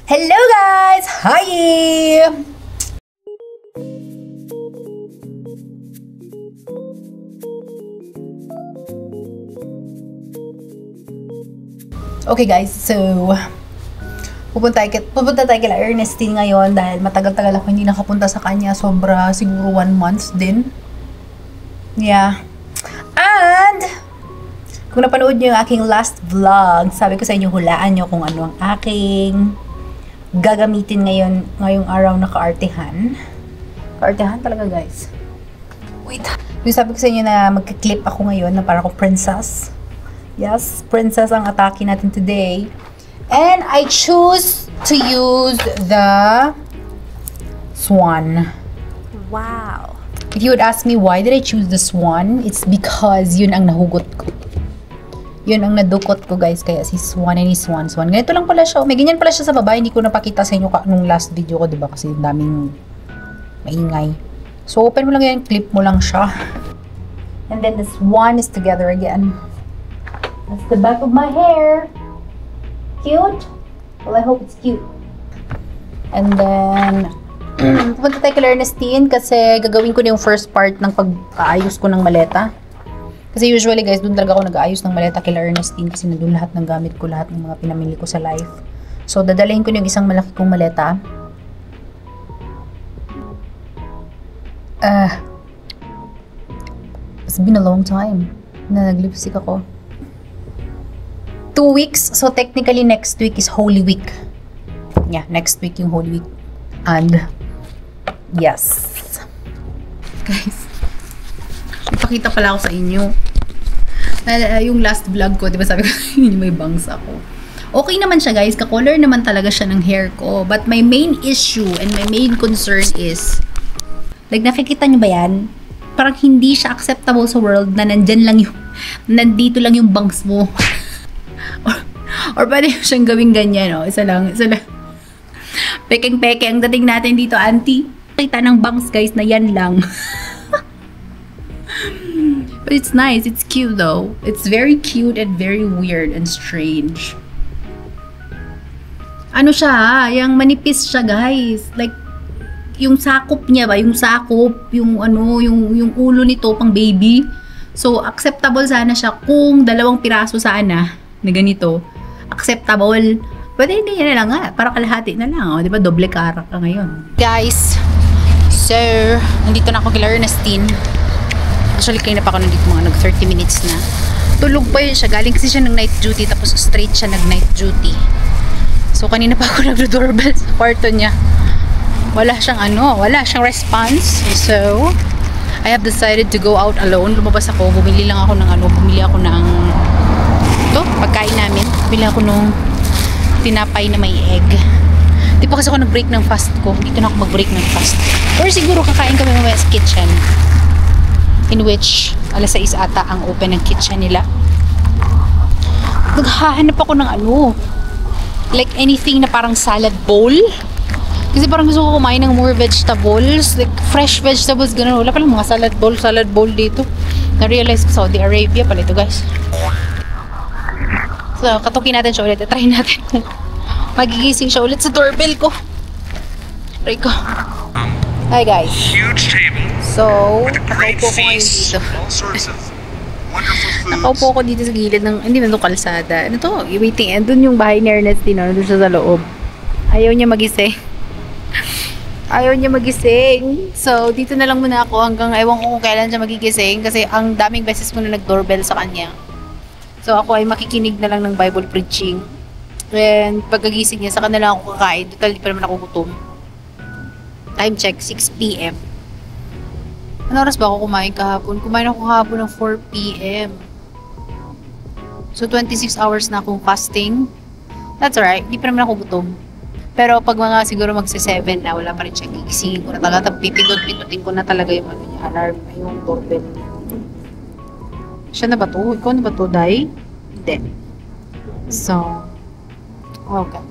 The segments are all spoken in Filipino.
Hello guys! Hi! Okay guys, so pupunta tayo kila Ernestine ngayon dahil matagal-tagal ako hindi nakapunta sa kanya. Sobra, siguro 1 month din. Yeah. And kung napanood nyo yung aking last vlog, sabi ko sa inyo, hulaan nyo kung ano ang aking gagamitin ngayong araw na kaartehan. Kaartehan talaga guys. Wait. Yung sabi ko sa inyo na magka-clip ako ngayon na para akong princess. Yes, princess ang atake natin today. And I choose to use the swan. Wow. If you would ask me why did I choose the swan, it's because yun ang nahugot ko. Yun ang nadukot ko guys, kaya si Swan and Swan. Ganito lang pala siya. May ganyan pala siya sa baba. Hindi ko napakita sa inyo nung last video ko, diba? Kasi daming maingay. So, open mo lang yan. Clip mo lang siya. And then the swan is together again. That's the back of my hair. Cute? Well, I hope it's cute. And then, pupunta tayo kay Ernestine kasi gagawin ko na yung first part ng pag-aayos ko ng maleta. Kasi usually guys, doon talaga ako nag-aayos ng maleta kila Ernestine kasi nandun lahat ng gamit ko, lahat ng mga pinamili ko sa life. So, dadalhin ko yung isang malaki kong maleta. It's been a long time na nag-lipstick ako. 2 weeks. So, technically, next week is Holy Week. Yeah, next week yung Holy Week. And, yes. Guys, ipakita pala ako sa inyo. Yung last vlog ko, diba sabi ko, may bangs ako. Okay naman siya guys, ka-color naman talaga siya ng hair ko. But my main issue and my main concern is, like nakikita nyo ba yan? Parang hindi siya acceptable sa world na nandito lang yung bangs mo. or pwede siyang gawing ganyan, no? Isa lang. Pekeng-peke ang dating natin dito, auntie. Kita ng bangs guys na yan lang. But it's nice. It's cute though. It's very cute and very weird and strange. Ano siya, yung manipis siya guys. Like, yung sakop niya ba? Yung ulo nito pang baby. So, acceptable sana siya kung 2 piraso sana na ganito. Acceptable. Pwede ganyan na lang nga. Para kalahati na lang. Oh. Diba? Doble karak ka ngayon. Guys, so, nandito na ako kila Ernestine. Actually, kayo na pa ako nandito mga 30 minutes na. Tulog pa yun siya. Galing kasi siya ng night duty. Tapos straight siya nag-night duty. So, kanina pa ako nag-doorbell sa kwarto niya. Wala siyang response. So, I have decided to go out alone. Lumabas ako. Bumili ako ng pagkain namin. Bumili ako ng tinapay na may egg. Di pa kasi ako nag-break ng fast ko. Dito na ako mag-break ng fast. Or siguro kakain kami mamaya sa kitchen. In which, 6 ata ang open ng kitchen nila. Naghahanap ako ng like anything na parang salad bowl. Kasi parang gusto ko kumain ng more vegetables. Like fresh vegetables, ganun. Wala palang mga salad bowl dito. Na-realize ko Saudi Arabia pala ito guys. So, katukin natin siya ulit. Try natin kung magigising siya ulit sa doorbell ko. Try ko. Hi guys. Huge table. So, Nakaupo ko dito sa gilid ng, hindi na ito kalsada. Ano to? Waiting. Doon yung bahay ni Ernestine. Doon siya sa loob. Ayaw niya magising. So, dito na lang muna ako hanggang ewan ko kung kailan siya magigising. Kasi ang daming beses ko na nag-doorbell sa kanya. So, ako ay makikinig na lang ng Bible preaching. And pagkagising niya, saka na lang ako kakain. Total, di pa naman ako gutom. Time check, 6 p.m. Ano oras ba ako kumain kahapon? Kumain ako kahapon ng 4 p.m. So, 26 hours na akong fasting. That's alright. Di pa naman ako gutom. Pero pag mga siguro magsi-7 na, wala pa rin siya gigisingin ko na talaga. Pipindot-pindutin ko na talaga yung alarm, yung doorbell niya. Siya na ba to? Ikaw na ba to, Day? Hindi. So, okay.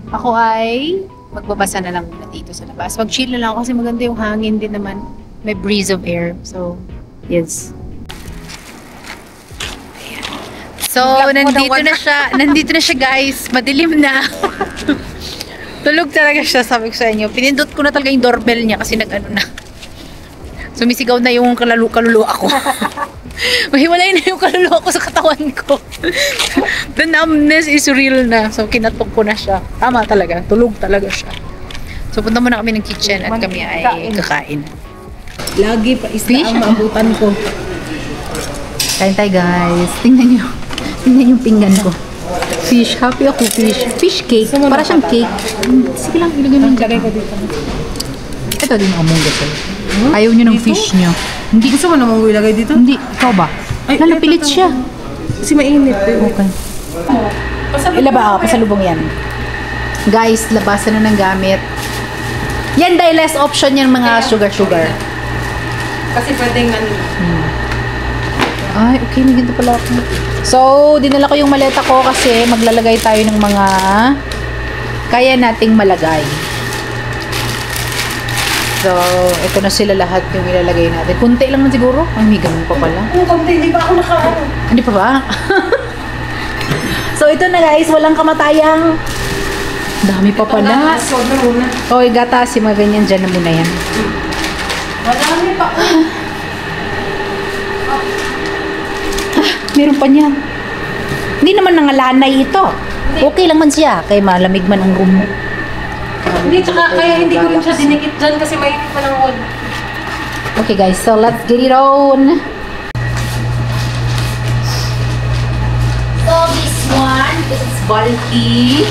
Ako ay magbabasa na lang muna dito sa labas. Mag-chill na lang kasi maganda yung hangin din naman. May breeze of air. So, yes. Ayan. So, nandito na siya guys. Madilim na. Tulog talaga siya, sabi ko sa inyo. Pinindot ko na talaga yung doorbell niya kasi nag-ano na. Sumisigaw na yung kaluluwa ko. Mahiwalay na yung kaluluwa ko sa katawan ko. The numbness is real na. So, kinatok ko na siya. Tama talaga. Tulog talaga siya. So, punta muna kami ng kitchen at kami ay kakain. Lagi pa isda ang maabutan ko. Kain tayo, guys. Tingnan nyo. Tingnan yung pinggan ko. Fish. Happy ako, fish. Fish cake. Para siyang cake. Sige lang, ilagay mo yung Lagay ko dito. ito din ang munggo sa'yo. Ayaw nyo ng fish nyo. Hindi. Gusto mo namang ilagay dito? Hindi. Ikaw ba? Ay, Lalapilit ito. siya. Kasi mainit. Okay. Ilaba ako. Pasalubong yan. Guys, labasan na ng gamit. Yan dahil less option yan mga sugar. Kasi pwedeng ano. Ay, okay. May ganito pala ako. So, dinala ko yung maleta ko kasi maglalagay tayo ng mga kaya nating malagay. So, ito na sila lahat yung ilalagay natin. Kunti lang man siguro. Ang may ganun pa pala. Kunti, hindi ba ako nakaano? Hindi pa ba? So, ito na guys. Walang kamatayang. Dami pa pala. Swag na muna. Okay, gata. Si mga ganyan. Dyan na muna yan. Marami pa. Meron pa niyan. Hindi naman nangalanay ito. Okay lang man siya. Kaya malamig man ang room mo. Hindi, tsaka kaya hindi ko rin siya dinikit dyan kasi mainit pa ng wood. Okay guys, so let's get it on. So this one, this is bulky.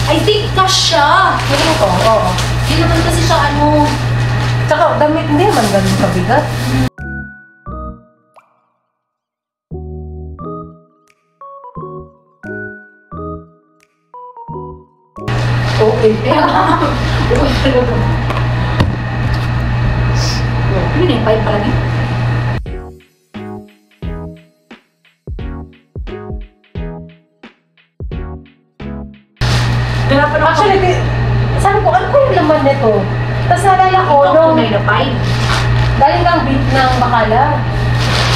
I think kasha. Ano ko? Oo. Hindi naman kasi siya ano. Tsaka damit hindi naman ganun kabigat. Okay. Ano na yung pipe pala niya? Actually, sabi ko, ano ko yung laman nito? Tapos nalala ko, nung na pipe. galing kang bit ng bakala.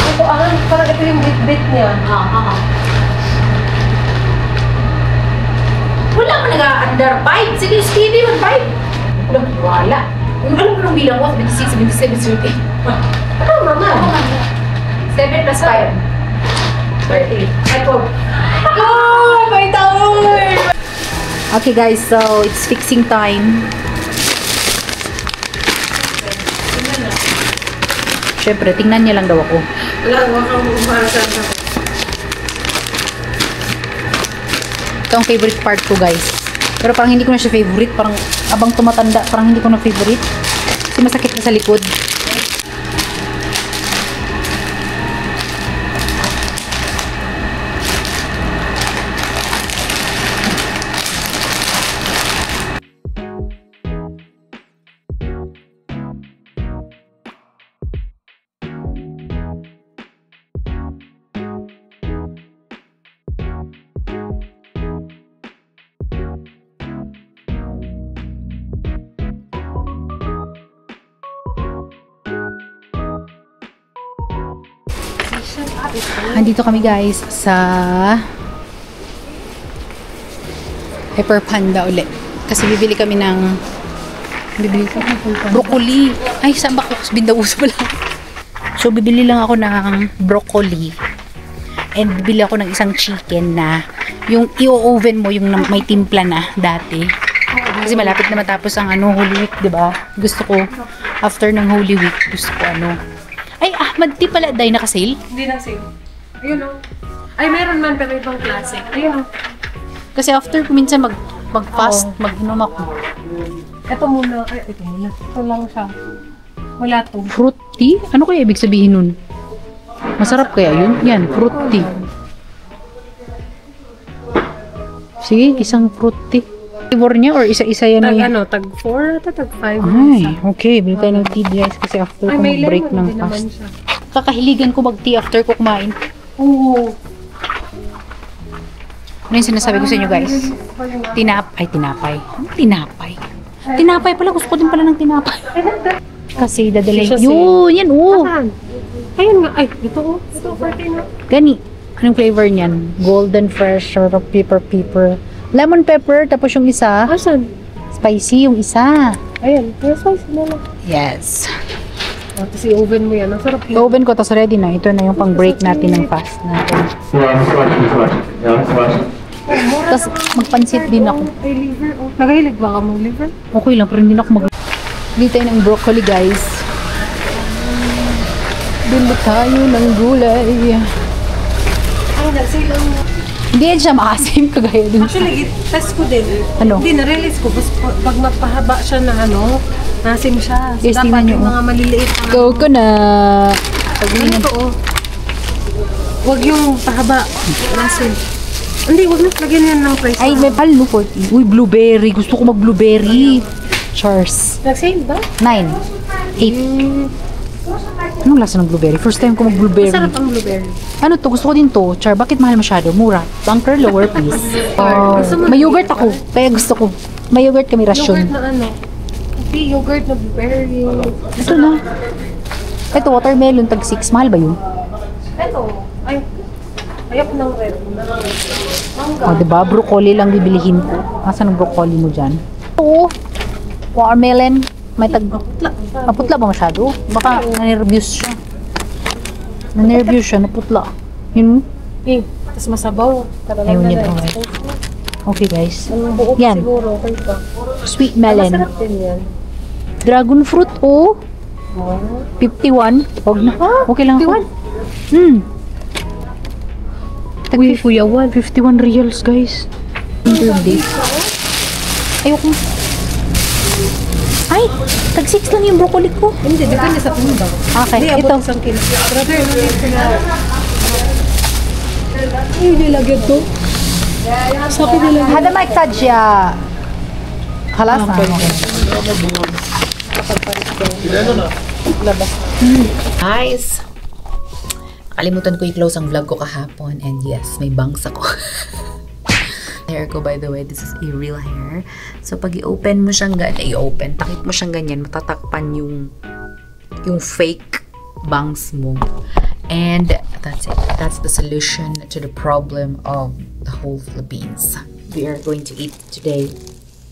Ito, parang ito yung bit niya. Wala mo nag-under pipe. Sige, Stevie, mag-pipe. Wala. Alam mo nung bilang ko, 76, 77, 78. Ano, mama? 7 plus 5. 30. Ay, 12. Oh, may taon! Okay guys, so it's fixing time. Siyempre, tingnan niya lang daw ako. Wala, huwag kang para sa akin. Ito ang favorite part ko guys. Pero parang hindi ko na siya favorite. Parang abang tumatanda, parang hindi ko na favorite. Kasi masakit na sa likod. Andito kami guys sa Hyper Panda ulit. Kasi bibili kami ng broccoli. Ay, saan ba ako? Bindauso pala. So, bibili lang ako ng broccoli. And bibili ako ng isang chicken na yung i-oven mo, yung may timpla na dati. Kasi malapit na matapos ang Holy Week, di ba? Gusto ko, after ng Holy Week, gusto ko Ay, Ahmad tea pala, dahil naka-sale. Hindi na same. Ayun o. Ay, meron man pero ibang klase. Ayun o. Kasi after ko minsan mag-fast, mag-inom ako. Ito muna. Ay, ito muna. Ito lang siya. Wala to. Fruit tea? Ano kaya ibig sabihin nun? Masarap kaya yun? Yan, fruit tea. Sige, isang fruit tea. Flavor niya or isa-isa yan? Tag 4 ata, tag 5. Ay, okay. Bili tayo ng tea guys kasi after ko may mag-break lemon ng din naman fast. siya. Kakahiligan ko mag-tea after ko kumain. Oo. Ano yung sinasabi ko sa inyo guys? Tinapay. Tinapay pala. Gusto ko din pala ng tinapay. Kasi dadalhin. Sisya Yun, yan Saan? Ayun nga. Ay, ito o. Ito, 14 o. Gani. Anong flavor niyan? Golden fresh or pepper. Lemon pepper, tapos yung isa, Asan? spicy yung isa. Ayan, pero spicy na lang. Yes. Tapos i-oven mo yan. Ang sarap yan. I-oven ko, tapos ready na. Ito na yung pang-break natin ng fast natin. Tapos magpansit din ako. Ay, liver. Oh. Nagahilig ba ka mong liver? Okay lang, pero hindi na ako Bili tayo ng broccoli, guys. Bili tayo ng gulay. Ay, nag-sale ang... Hindi yan siya maasim kagaya dun. Actually, test ko din. Ano? Hindi, na-release ko. Pag magpahaba siya na nasim siya. So, Yes, dapat tingnan nyo, yung mga maliliit na... Coconut. Ano to, oh? Huwag yung pahaba. Nasim. Hindi, huwag na. Lagyan yan ng price. Ay, may palo, 40. Uy, blueberry. Gusto ko mag-blueberry. Chars. Nag-sale ba? 9. 8. Anong lasa ng blueberry? First time ko mag-blueberry. Masarap ang blueberry. Ano to? Gusto ko din to. Char, bakit mahal masyado? Mura. Bunker, lower please. May yogurt ako. Kaya gusto ko. May yogurt kami rasyon. Yogurt na ano? Hindi, yogurt na blueberry. Ito na. Ito, watermelon, tag 6. Mahal ba yun? Ito. Ay, ayok ng red. Mangga. O, diba? Broccoli lang bibilihin ko. Asan ang broccoli mo dyan? Oo. Watermelon. May tag... Naputla ba masyado? Baka nanervyos siya. Nanervyos siya, naputla. Yun. Eh, tapos masabaw. Ayun yun, okay. Okay, guys. Ang buok Yan. siguro. Okay pa. Sweet melon. Masarap din yan. Dragon fruit, oh. Oh. 51. Huwag na. Okay lang ako. Uy, kuya, 51 reals, guys. Interday. Ayoko. Ay, tag 6 lang yung broccoli ko. Hindi, depende sa timbang. Okay, Hindi, ito. abot isang kilo. Brother, no need ko na. Ay, nilagyan to. Sa akin nilagyan. Hada mic tadya. Halas na. Guys, nakalimutan ko i-close ang vlog ko kahapon and yes, may bangs ako. Hair ko, by the way, this is a real hair. So, pag i-open mo siyang ganyan, takip mo siyang ganyan, matatakpan yung fake bangs mo. And that's it. That's the solution to the problem of the whole Philippines. We are going to eat today.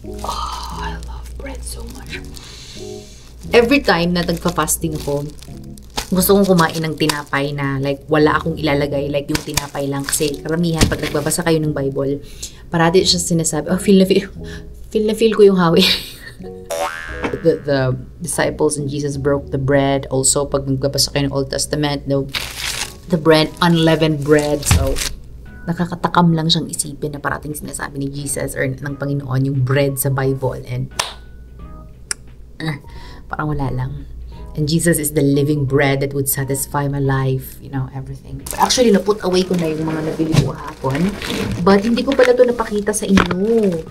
Oh, I love bread so much. Every time na nagpa-fasting ako, gusto kong kumain ng tinapay na like wala akong ilalagay, like yung tinapay lang. Kasi karamihan pag nagbabasa kayo ng Bible, parati siya sinasabi, oh, feel na feel ko yung hawi. the disciples and Jesus broke the bread. Also, pag nagbabasa kayo ng Old Testament, the bread, unleavened bread. So, nakakatakam lang siyang isipin na parating sinasabi ni Jesus or ng Panginoon yung bread sa Bible. And parang wala lang. And Jesus is the living bread that would satisfy my life, you know, everything. Actually, na-put away ko na yung mga nabili ko kahapon. But hindi ko pala ito napakita sa inyo.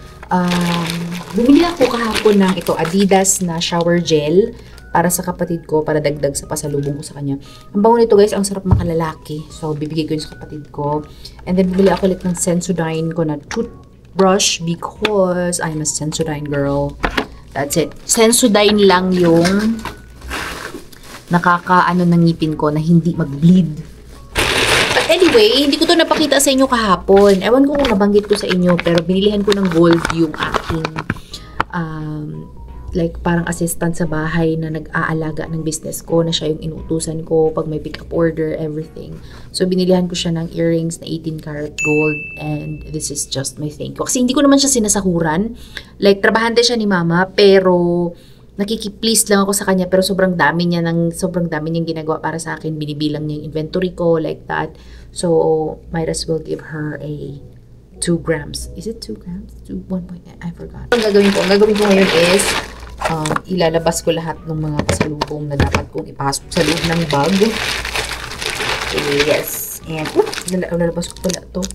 Bumili ako kahapon ng ito, Adidas na shower gel para sa kapatid ko, para dagdag sa pasalubong ko sa kanya. Ang bango nito, guys, ang sarap makalalaki. So, bibigay ko yun sa kapatid ko. And then, bumili ako ulit ng Sensodyne ko na toothbrush because I'm a Sensodyne girl. That's it. Sensodyne lang yung nakakaano ng ngipin ko na hindi mag-bleed. But anyway, hindi ko to napakita sa inyo kahapon. Ewan ko kung nabanggit ko sa inyo, pero binilihan ko ng gold yung aking like parang assistant sa bahay na nag-aalaga ng business ko, na siya yung inuutusan ko pag may pick up order, everything. So, binilihan ko siya ng earrings na 18 karat gold, and this is just my thank you. Kasi hindi ko naman siya sinasahuran. Like, trabahante siya ni mama, pero nakikiplease lang ako sa kanya, pero sobrang dami niyang ginagawa para sa akin. Binibilang niya yung inventory ko, like that. So, might as well give her a 2 grams. Is it 2 grams? 1.9? I forgot. Ang gagawin ko ngayon is, ilalabas ko lahat ng mga pasalubong na dapat kong ipasok sa loob ng bag. Yes. And, lalabas ko pala to.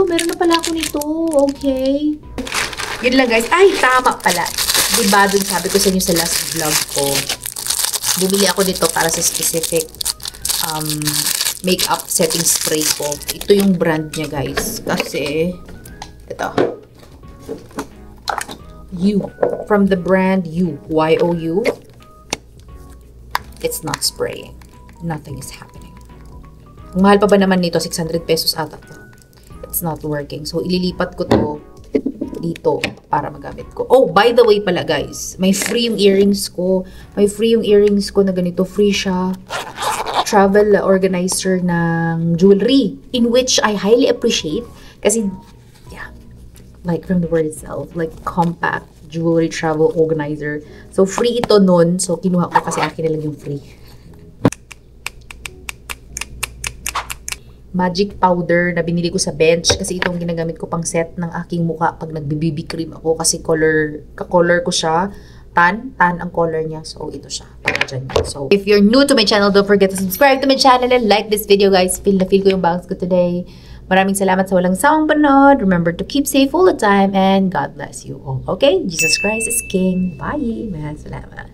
Meron na pala ako nito. Okay. Yun lang, guys. Ay, tama pala. Diba, dun sabi ko sa inyo sa last vlog ko, bumili ako dito para sa specific makeup setting spray ko. Ito yung brand niya, guys. Kasi, ito. From the brand Y-O-U. It's not spraying. Nothing is happening. Ang mahal pa ba naman nito? 600 pesos ata to. it's not working. So, ililipat ko to dito para magamit ko. Oh, by the way pala guys, may free yung earrings ko. May free yung earrings ko na ganito. Free siya. Travel organizer ng jewelry, in which I highly appreciate. Kasi, yeah, like from the word itself, like compact jewelry travel organizer. So, free ito nun. So, kinuha ko kasi akin na lang yung free. Magic powder na binili ko sa bench kasi itong ginagamit ko pang set ng aking mukha pag nagbi-BB cream ako kasi ka-color ko siya. Tan ang color niya. So, ito siya. Para dyan. So, if you're new to my channel, don't forget to subscribe to my channel and like this video, guys. Feel ko yung bangs ko today. Maraming salamat sa walang sawang panood. Remember to keep safe all the time and God bless you all. Okay? Jesus Christ is King. Bye. Maraming salamat.